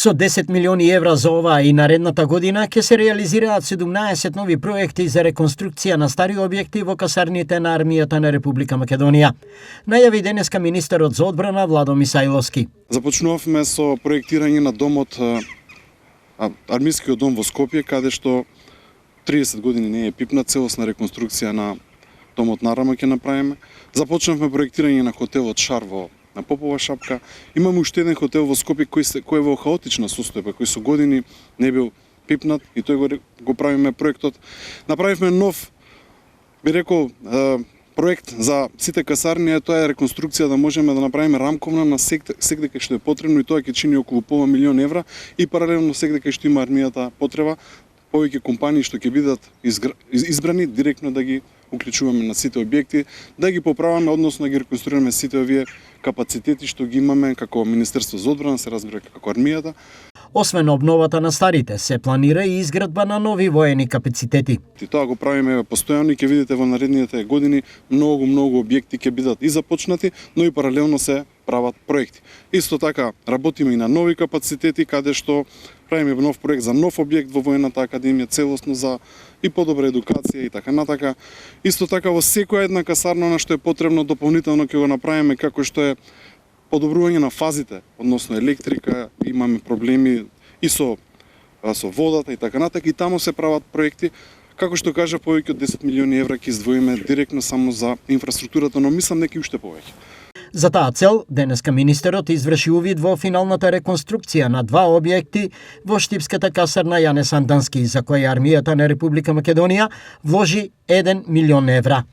Со 10 милиони евра за оваа и наредната година ќе се реализираат 17 нови проекти за реконструкција на стари објекти во касарните на армијата на Република Македонија. Најави денеска министерот за одбрана Владо Мисајловски. Започнувавме со проектирање на домот, армискиот дом во Скопје, каде што 30 години не е пипна, целосна реконструкција на домот на Рама ќе направиме. Започнавме проектирање на хотелот Шар на Попова шапка. Имаме уште еден хотел во Скопје кој е во хаотична состојба, кој со години не бил пипнат и тој го правиме проектот. Направивме нов, би рекол, проект за сите касарни, тоа е реконструкција да можеме да направиме рамковна на секде кај што е потребно и тоа ќе чини околу пола милион евра и паралелно секде кај што има армијата потреба, повеќе компании што ќе бидат избрани директно да ги уклучуваме на сите објекти, да ги поправаме, односно да ги реконструираме сите овие капацитети што ги имаме како Министерство за одбрана, се разбира како армијата. Освен обновата на старите, се планира и изградба на нови воени капацитети. И тоа го правиме постојано и ќе видите во наредните години многу објекти ќе бидат и започнати, но и паралелно се прават проекти. Исто така работиме и на нови капацитети каде што правиме нов проект за нов објект во воената академија целосно за и подобра едукација и така натака. Исто така во секоја една касарна на што е потребно дополнително ќе го направиме како што е подобрување на фазите, односно електрика, имаме проблеми и со водата и така натака и таму се прават проекти. Како што кажа, повеќе од 10 милиони евра ќе издвоиме директно само за инфраструктурата, но мислам неки уште повеќе. За таа цел, денеска министерот изврши увид во финалната реконструкција на два објекти во Штипската касарна Јане Сандански, за која армијата на Република Македонија вложи 1 милион евра.